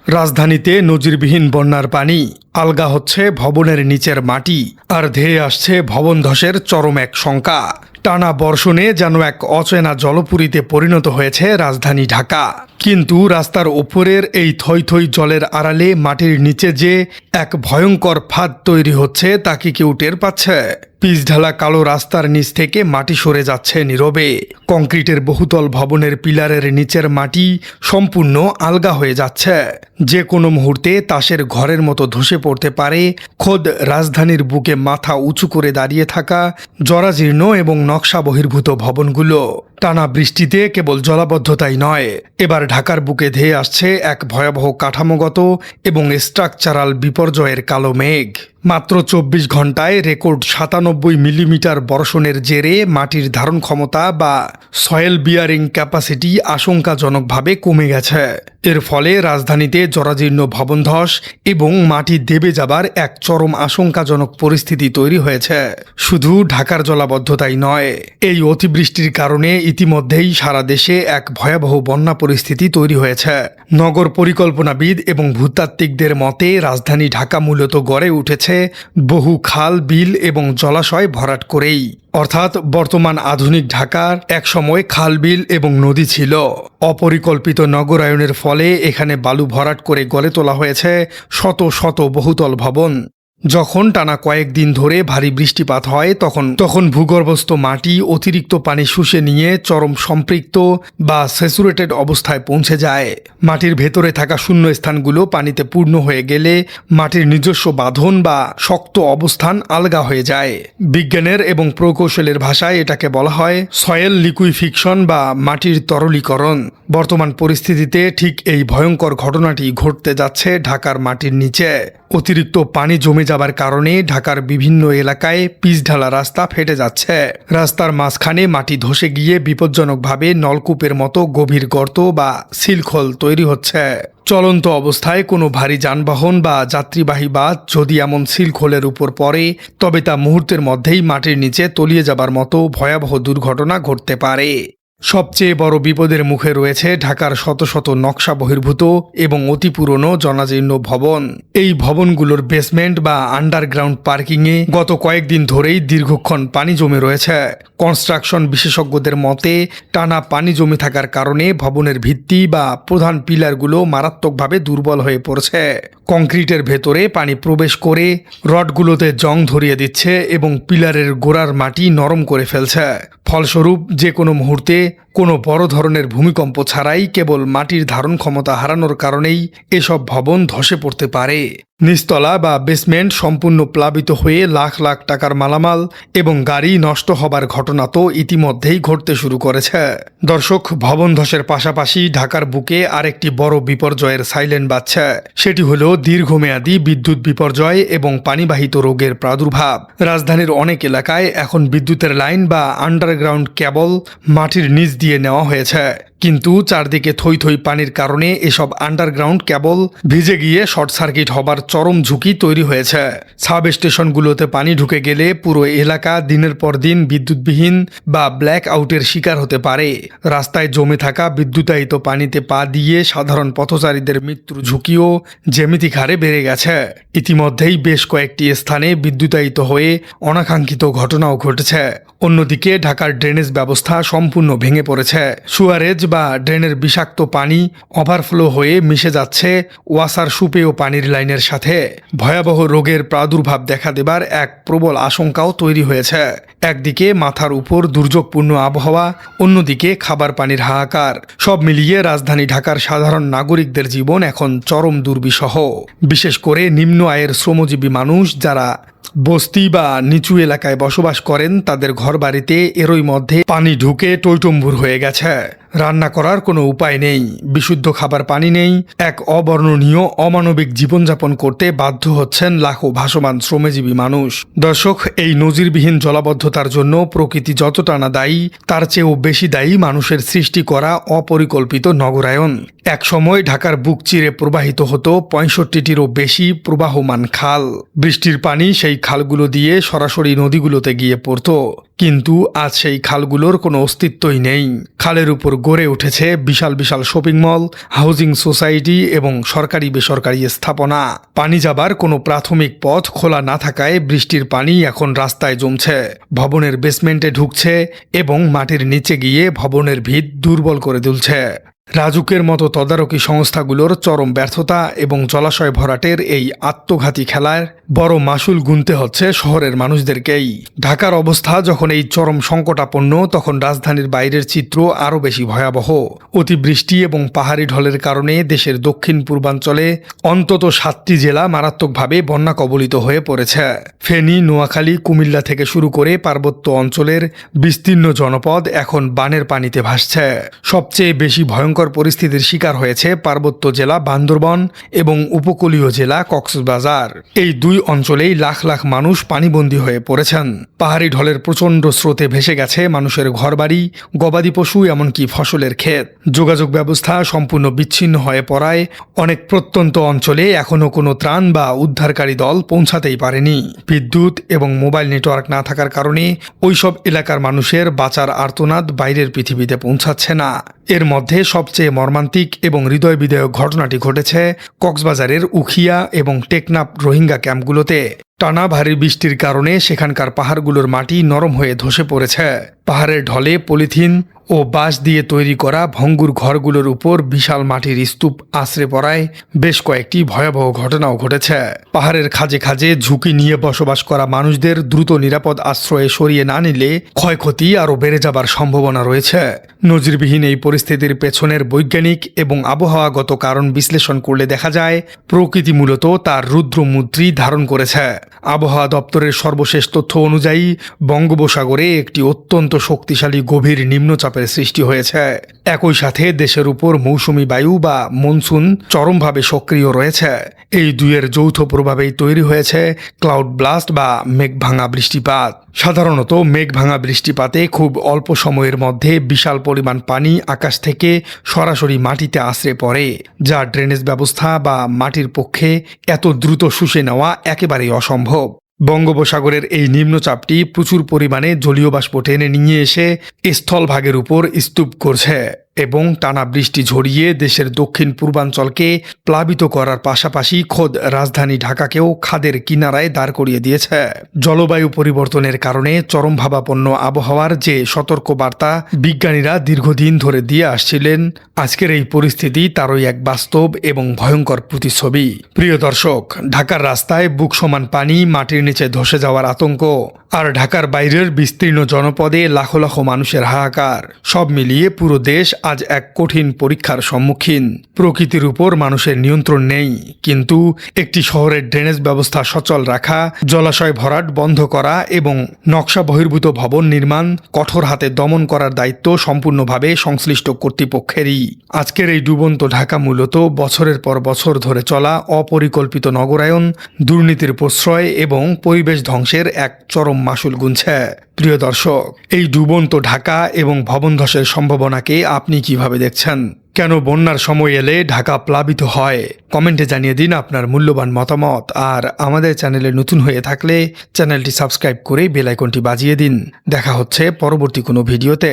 রাজধানীতে নজিরবিহীন বন্যার পানি, আলগা হচ্ছে ভবনের নিচের মাটি, আর ধেয়ে আসছে ভবন ধসের চরম এক শঙ্কা। টানা বর্ষণে যেন এক অচেনা জলপুরীতে পরিণত হয়েছে রাজধানী ঢাকা। কিন্তু রাস্তার ওপরের এই থই থই জলের আড়ালে মাটির নিচে যে এক ভয়ঙ্কর ফাঁদ তৈরি হচ্ছে তা কি কেউ টের পাচ্ছে? পিচঢালা কালো রাস্তার নিচ থেকে মাটি সরে যাচ্ছে নীরবে। কংক্রিটের বহুতল ভবনের পিলারের নিচের মাটি সম্পূর্ণ আলগা হয়ে যাচ্ছে। যে কোনো মুহূর্তে তাসের ঘরের মতো ধসে পড়তে পারে খোদ রাজধানীর বুকে মাথা উঁচু করে দাঁড়িয়ে থাকা জরাজীর্ণ এবং নকশা বহির্ভূত ভবনগুলো। টানা বৃষ্টিতে কেবল জলাবদ্ধতাই নয়, এবার ঢাকার বুকে ধেয়ে আসছে এক ভয়াবহ কাঠামোগত এবং স্ট্রাকচারাল বিপর্যয়ের কালো মেঘ। মাত্র ২৪ ঘন্টায় রেকর্ড ৯৭ মিলিমিটার বর্ষণের জেরে মাটির ধারণ ক্ষমতা বা সয়েল বিয়ারিং ক্যাপাসিটি আশঙ্কাজনকভাবে কমে গেছে। এর ফলে রাজধানীতে জরাজীর্ণ ভবন ধস এবং মাটি দেবে যাবার এক চরম আশঙ্কাজনক পরিস্থিতি তৈরি হয়েছে। শুধু ঢাকার জলাবদ্ধতাই নয়, এই অতিবৃষ্টির কারণে ইতিমধ্যেই সারা দেশে এক ভয়াবহ বন্যা পরিস্থিতি তৈরি হয়েছে। নগর পরিকল্পনাবিদ এবং ভূতাত্ত্বিকদের মতে রাজধানী ঢাকা মূলত গড়ে উঠেছে বহু খাল, বিল এবং জলাশয় ভরাট করেই। অর্থাৎ বর্তমান আধুনিক ঢাকার একসময় খাল, বিল এবং নদী ছিল। অপরিকল্পিত নগরায়নের ফলে এখানে বালু ভরাট করে গড়ে তোলা হয়েছে শত শত বহুতল ভবন। যখন টানা কয়েকদিন ধরে ভারী বৃষ্টিপাত হয় তখন ভূগর্ভস্থ মাটি অতিরিক্ত পানি শুষে নিয়ে চরম সম্পৃক্ত বা স্যাচুরেটেড অবস্থায় পৌঁছে যায়। মাটির ভেতরে থাকা শূন্য স্থানগুলো পানিতে পূর্ণ হয়ে গেলে মাটির নিজস্ব বাঁধন বা শক্ত অবস্থান আলগা হয়ে যায়। বিজ্ঞানের এবং প্রকৌশলের ভাষায় এটাকে বলা হয় সয়েল লিকুইফিকশন বা মাটির তরলীকরণ। বর্তমান পরিস্থিতিতে ঠিক এই ভয়ঙ্কর ঘটনাটি ঘটতে যাচ্ছে ঢাকার মাটির নিচে। অতিরিক্ত পানি জমে যাবার কারণে ঢাকার বিভিন্ন এলাকায় পিচঢালা রাস্তা ফেটে যাচ্ছে। রাস্তার মাঝখানে মাটি ধসে গিয়ে বিপজ্জনকভাবে নলকূপের মতো গভীর গর্ত বা সিলখোল তৈরি হচ্ছে। চলন্ত অবস্থায় কোনো ভারী যানবাহন বা যাত্রীবাহী বাস যদি এমন সিলখোলের উপর পড়ে তবে তা মুহূর্তের মধ্যেই মাটির নিচে তলিয়ে যাবার মতো ভয়াবহ দুর্ঘটনা ঘটতে পারে। সবচেয়ে বড় বিপদের মুখে রয়েছে ঢাকার শত শত নকশা বহির্ভূত এবং অতি পুরনো জনাজীর্ণ ভবন। এই ভবনগুলোর বেসমেন্ট বা আন্ডারগ্রাউন্ড পার্কিংয়ে গত কয়েকদিন ধরেই দীর্ঘক্ষণ পানি জমে রয়েছে। কনস্ট্রাকশন বিশেষজ্ঞদের মতে টানা পানি জমে থাকার কারণে ভবনের ভিত্তি বা প্রধান পিলারগুলো মারাত্মকভাবে দুর্বল হয়ে পড়ছে। কংক্রিটের ভেতরে পানি প্রবেশ করে রডগুলোতে জং ধরিয়ে দিচ্ছে এবং পিলারের গোড়ার মাটি নরম করে ফেলছে। ফলস্বরূপ যে কোনো মুহূর্তে কোনো বড় ধরনের ভূমিকম্প ছাড়াই কেবল মাটির ধারণ ক্ষমতা হারানোর কারণেই এসব ভবন ধসে পড়তে পারে। নিচতলা বা বেসমেন্ট সম্পূর্ণ প্লাবিত হয়ে লাখ লাখ টাকার মালামাল এবং গাড়ি নষ্ট হবার ঘটনা তো ইতিমধ্যেই ঘটতে শুরু করেছে। দর্শক, ভবন ধসের পাশাপাশি ঢাকার বুকে আরেকটি বড় বিপর্যয়ের সাইলেন বাজছে। সেটি হলো দীর্ঘমেয়াদী বিদ্যুৎ বিপর্যয় এবং পানিবাহিত রোগের প্রাদুর্ভাব। রাজধানীর অনেক এলাকায় এখন বিদ্যুতের লাইন বা আন্ডারগ্রাউন্ড কেবল মাটির নিচ দিয়ে নেওয়া হয়েছে, কিন্তু চারদিকে থই থই পানির কারণে এসব আন্ডারগ্রাউন্ড কেবল ভিজে গিয়ে শর্ট সার্কিট হবার চরম ঝুঁকি তৈরি হয়েছে। সাব স্টেশনগুলোতে পানি ঢুকে গেলে পুরো এলাকা দিনের পর দিন বিদ্যুৎবিহীন বা ব্ল্যাক আউটের শিকার হতে পারে। রাস্তায় জমে থাকা বিদ্যুতায়িত পানিতে পা দিয়ে সাধারণ পথচারীদের মৃত্যুর ঝুঁকিও জ্যামিতিক হারে বেড়ে গেছে। ইতিমধ্যেই বেশ কয়েকটি স্থানে বিদ্যুতায়িত হয়ে অনাকাঙ্ক্ষিত ঘটনাও ঘটেছে। অন্যদিকে ঢাকার ড্রেনেজ ব্যবস্থা সম্পূর্ণ ভেঙে পড়েছে। সুয়ারেজ বা ড্রেনের বিষাক্ত পানি ওভারফ্লো হয়ে মিশে যাচ্ছে ওয়াসার সুপেয় পানির লাইনের সাথে। ভয়াবহ রোগের প্রাদুর্ভাব দেখা দেবার এক প্রবল আশঙ্কাও তৈরি হয়েছে। একদিকে মাথার উপর দুর্যোগপূর্ণ আবহাওয়া, অন্যদিকে খাবার পানির হাহাকার। সব মিলিয়ে রাজধানী ঢাকার সাধারণ নাগরিকদের জীবন এখন চরম দুর্বিষহ। বিশেষ করে নিম্ন আয়ের শ্রমজীবী মানুষ যারা বস্তি বা নিচু এলাকায় বসবাস করেন, তাদের ঘরবাড়িতে এরই মধ্যে পানি ঢুকে টইটম্বুর হয়ে গেছে। রান্না করার কোনো উপায় নেই, বিশুদ্ধ খাবার পানি নেই। এক অবর্ণনীয় অমানবিক জীবনযাপন করতে বাধ্য হচ্ছেন লাখো ভাসমান শ্রমজীবী মানুষ। দর্শক, এই নজিরবিহীন জলাবদ্ধতার জন্য প্রকৃতি যতটা না দায়ী, তার চেয়েও বেশি দায়ী মানুষের সৃষ্টি করা অপরিকল্পিত নগরায়ন। এক সময় ঢাকার বুক চিরে প্রবাহিত হতো ৬৫টিরও বেশি প্রবাহমান খাল। বৃষ্টির পানি সেই খালগুলো দিয়ে সরাসরি নদীগুলোতে গিয়ে পড়ত, কিন্তু আজ সেই খালগুলোর কোনো অস্তিত্বই নেই। খালের উপর গড়ে উঠেছে বিশাল বিশাল শপিং মল, হাউজিং সোসাইটি এবং সরকারি বেসরকারি স্থাপনা। পানি যাবার কোনো প্রাথমিক পথ খোলা না থাকায় বৃষ্টির পানি এখন রাস্তায় জমছে, ভবনের বেসমেন্টে ঢুকছে এবং মাটির নিচে গিয়ে ভবনের ভিত দুর্বল করে তুলছে। রাজুকের মতো তদারকি সংস্থাগুলোর চরম ব্যর্থতা এবং জলাশয় ভরাটের এই আত্মঘাতী খেলার বড় মাসুল গুনতে হচ্ছে শহরের মানুষদেরকেই। ঢাকার অবস্থা যখন এই চরম সংকটাপন্ন, তখন রাজধানীর বাইরের চিত্র আরও বেশি ভয়াবহ। অতিবৃষ্টি এবং পাহাড়ি ঢলের কারণে দেশের দক্ষিণ পূর্বাঞ্চলে অন্তত 7টি জেলা মারাত্মকভাবে বন্যা কবলিত হয়ে পড়েছে। ফেনী, নোয়াখালী, কুমিল্লা থেকে শুরু করে পার্বত্য অঞ্চলের বিস্তীর্ণ জনপদ এখন বানের পানিতে ভাসছে। সবচেয়ে বেশি ভয়ঙ্কর পরিস্থিতির শিকার হয়েছে পার্বত্য জেলা বান্দরবান এবং উপকূলীয় জেলা কক্সবাজার। এই দুই অঞ্চলেই লাখ লাখ মানুষ পানিবন্দী হয়ে পড়েছেন। পাহাড়ি ঢলের প্রচণ্ড স্রোতে ভেসে গেছে মানুষের ঘরবাড়ি, গবাদি পশু, এমনকি ফসলের ক্ষেত। যোগাযোগ ব্যবস্থা সম্পূর্ণ বিচ্ছিন্ন হয়ে পড়ায় অনেক প্রত্যন্ত অঞ্চলে এখনও কোনো ত্রাণ বা উদ্ধারকারী দল পৌঁছাতেই পারেনি। বিদ্যুৎ এবং মোবাইল নেটওয়ার্ক না থাকার কারণে ওইসব এলাকার মানুষের বাঁচার আর্তনাদ বাইরের পৃথিবীতে পৌঁছাচ্ছে না। এর মধ্যে সবচেয়ে মর্মান্তিক এবং হৃদয় বিদায়ক ঘটনাটি ঘটেছে কক্সবাজারের উখিয়া এবং টেকনাফ রোহিঙ্গা ক্যাম্পগুলোতে। টানা ভারী বৃষ্টির কারণে সেখানকার পাহাড়গুলোর মাটি নরম হয়ে ধসে পড়েছে। পাহাড়ের ঢলে পলিথিন ও বাঁশ দিয়ে তৈরি করা ভঙ্গুর ঘরগুলোর উপর বিশাল মাটির স্তূপ আশ্রে পড়ায় বেশ কয়েকটি ভয়াবহ ঘটনাও ঘটেছে। পাহাড়ের খাঁজে খাঁজে ঝুঁকি নিয়ে বসবাস করা মানুষদের দ্রুত নিরাপদ আশ্রয়ে সরিয়ে না নিলে ক্ষয়ক্ষতি আরও বেড়ে যাবার সম্ভাবনা রয়েছে। নজিরবিহীন এই পরিস্থিতির পেছনের বৈজ্ঞানিক এবং আবহাওয়াগত কারণ বিশ্লেষণ করলে দেখা যায় প্রকৃতি মূলত তার রুদ্রমূর্তি ধারণ করেছে। আবহাওয়া দপ্তরের সর্বশেষ তথ্য অনুযায়ী বঙ্গোপসাগরে একটি অত্যন্ত শক্তিশালী গভীর নিম্নচাপের সৃষ্টি হয়েছে। একই সাথে দেশের উপর মৌসুমী বায়ু বা মনসুন চরমভাবে সক্রিয় রয়েছে। এই দুইয়ের যৌথ প্রভাবেই তৈরি হয়েছে ক্লাউড ব্লাস্ট বা মেঘভাঙা বৃষ্টিপাত। সাধারণত মেঘভাঙা বৃষ্টিপাতে খুব অল্প সময়ের মধ্যে বিশাল পরিমাণ পানি আকাশ থেকে সরাসরি মাটিতে আশ্রে পড়ে, যা ড্রেনেজ ব্যবস্থা বা মাটির পক্ষে এত দ্রুত শুষে নেওয়া একেবারেই অসম্ভব। বঙ্গোপসাগরের এই নিম্নচাপটি প্রচুর পরিমাণে জলীয় বাষ্প টেনে নিয়ে এসে স্থলভাগের উপর স্তূপ করছে এবং টানা বৃষ্টি ঝরিয়ে দেশের দক্ষিণ পূর্বাঞ্চলকে প্লাবিত করার পাশাপাশি খোদ রাজধানী ঢাকাকেও খাদের কিনারায় দাঁড় করিয়ে দিয়েছে। জলবায়ু পরিবর্তনের কারণে চরমভাবাপন্ন আবহাওয়ার যে সতর্কবার্তা বিজ্ঞানীরা দীর্ঘদিন ধরে দিয়ে আসছিলেন, আজকের এই পরিস্থিতি তারই এক বাস্তব এবং ভয়ঙ্কর প্রতিচ্ছবি। প্রিয় দর্শক, ঢাকার রাস্তায় বুক সমান পানি, মাটির নিচে ধসে যাওয়ার আতঙ্ক, আর ঢাকার বাইরের বিস্তীর্ণ জনপদে লাখো লাখো মানুষের হাহাকার, সব মিলিয়ে পুরো দেশ আজ এক কঠিন পরীক্ষার সম্মুখীন। প্রকৃতির উপর মানুষের নিয়ন্ত্রণ নেই, কিন্তু একটি শহরের ড্রেনেজ ব্যবস্থা সচল রাখা, জলাশয় ভরাট বন্ধ করা এবং নকশা বহির্ভূত ভবন নির্মাণ কঠোর হাতে দমন করার দায়িত্ব সম্পূর্ণভাবে সংশ্লিষ্ট কর্তৃপক্ষেরই। আজকের এই ডুবন্ত ঢাকা মূলত বছরের পর বছর ধরে চলা অপরিকল্পিত নগরায়ন, দুর্নীতির প্রশ্রয় এবং পরিবেশ ধ্বংসের এক চরম মাসুল গুনছে। প্রিয় দর্শক, এই ডুবন্ত ঢাকা এবং ভবন ধসের সম্ভাবনাকে আপনি কিভাবে দেখছেন? কেন বন্যার সময় এলে ঢাকা প্লাবিত হয়? কমেন্টে জানিয়ে দিন আপনার মূল্যবান মতামত। আর আমাদের চ্যানেলে নতুন হয়ে থাকলে চ্যানেলটি সাবস্ক্রাইব করে বেল আইকনটি বাজিয়ে দিন। দেখা হচ্ছে পরবর্তী কোনো ভিডিওতে।